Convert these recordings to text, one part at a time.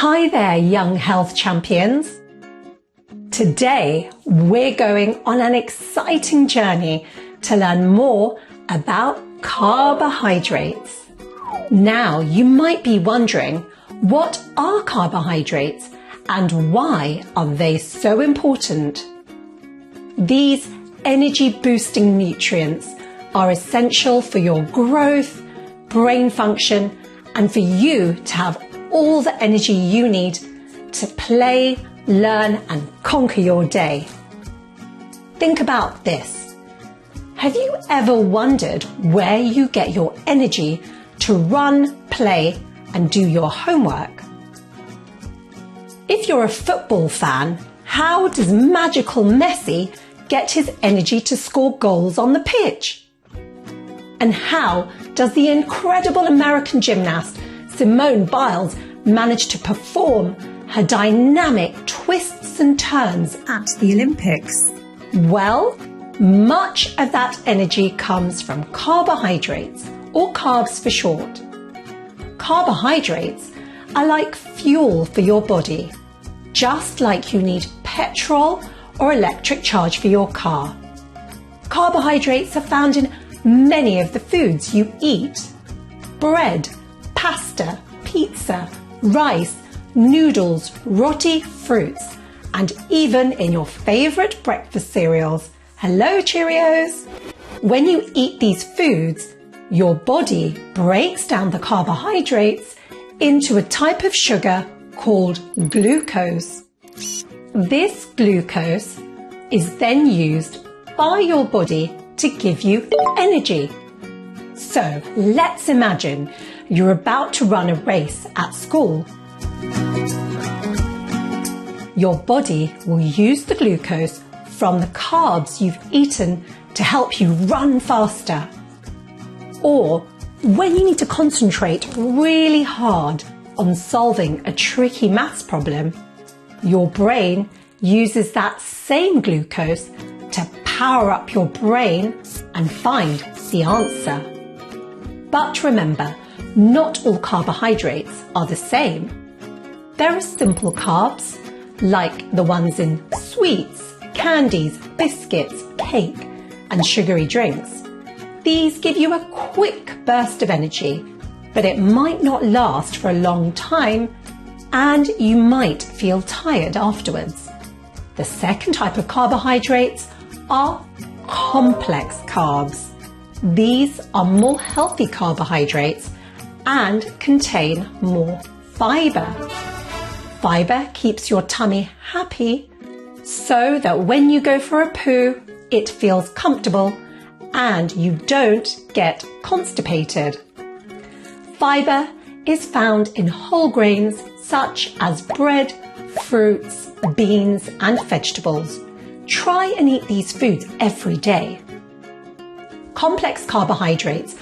Hi there, young health champions. Today, we're going on an exciting journey to learn more about carbohydrates. Now, you might be wondering, what are carbohydrates and why are they so important? These energy-boosting nutrients are essential for your growth, brain function, and for you to have all the energy you need to play, learn, and conquer your day. Think about this. Have you ever wondered where you get your energy to run, play, and do your homework? If you're a football fan, how does magical Messi get his energy to score goals on the pitch? And how does the incredible American gymnast Simone Biles manage to perform her dynamic twists and turns at the Olympics? Well, much of that energy comes from carbohydrates, or carbs for short. Carbohydrates are like fuel for your body, just like you need petrol or electric charge for your car. Carbohydrates are found in many of the foods you eat: bread, pasta, pizza, rice, noodles, roti, fruits, and even in your favorite breakfast cereals. Hello, Cheerios! When you eat these foods, your body breaks down the carbohydrates into a type of sugar called glucose. This glucose is then used by your body to give you energy. So let's imagine you're about to run a race at school. Your body will use the glucose from the carbs you've eaten to help you run faster. Or when you need to concentrate really hard on solving a tricky maths problem, your brain uses that same glucose to power up your brain and find the answer. But remember, not all carbohydrates are the same. There are simple carbs, like the ones in sweets, candies, biscuits, cake, and sugary drinks. These give you a quick burst of energy, but it might not last for a long time, and you might feel tired afterwards. The second type of carbohydrates are complex carbs. These are more healthy carbohydrates and contain more fiber. Fiber keeps your tummy happy so that when you go for a poo, it feels comfortable and you don't get constipated. Fiber is found in whole grains such as bread, fruits, beans, and vegetables. Try and eat these foods every day. Complex carbohydrates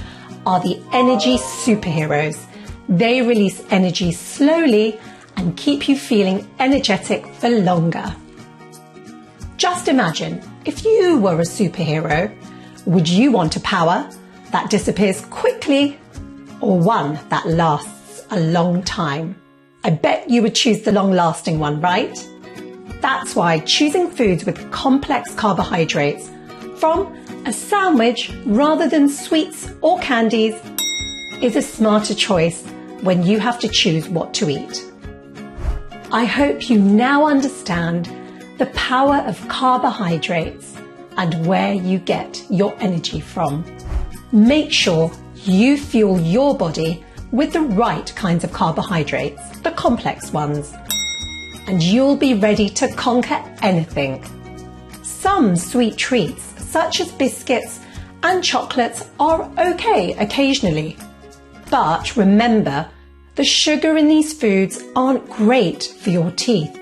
are the energy superheroes. They release energy slowly and keep you feeling energetic for longer. Just imagine, if you were a superhero, would you want a power that disappears quickly or one that lasts a long time? I bet you would choose the long-lasting one, right? That's why choosing foods with complex carbohydrates from a sandwich rather than sweets or candies is a smarter choice when you have to choose what to eat. I hope you now understand the power of carbohydrates and where you get your energy from. Make sure you fuel your body with the right kinds of carbohydrates, the complex ones, and you'll be ready to conquer anything. Some sweet treats, such as biscuits and chocolates, are okay occasionally. But remember, the sugar in these foods aren't great for your teeth.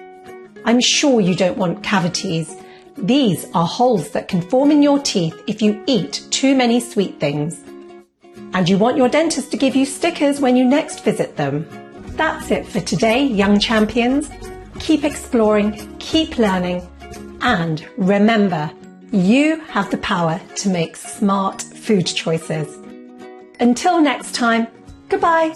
I'm sure you don't want cavities. These are holes that can form in your teeth if you eat too many sweet things. And you want your dentist to give you stickers when you next visit them. That's it for today, young champions. Keep exploring, keep learning, and remember, you have the power to make smart food choices. Until next time, goodbye.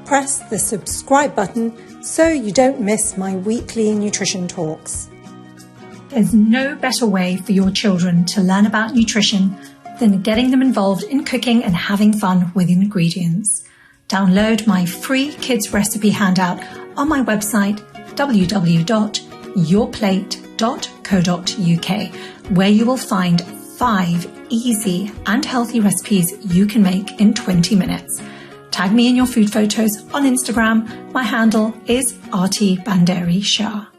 press the subscribe button so you don't miss my weekly nutrition talks. There's no better way for your children to learn about nutrition than getting them involved in cooking and having fun with ingredients. Download my free kids recipe handout on my website www.yourplate.co.uk, where you will find 5 easy and healthy recipes you can make in 20 minutes. Tag me in your food photos on Instagram. My handle is Aarti Bhanderi-Shah.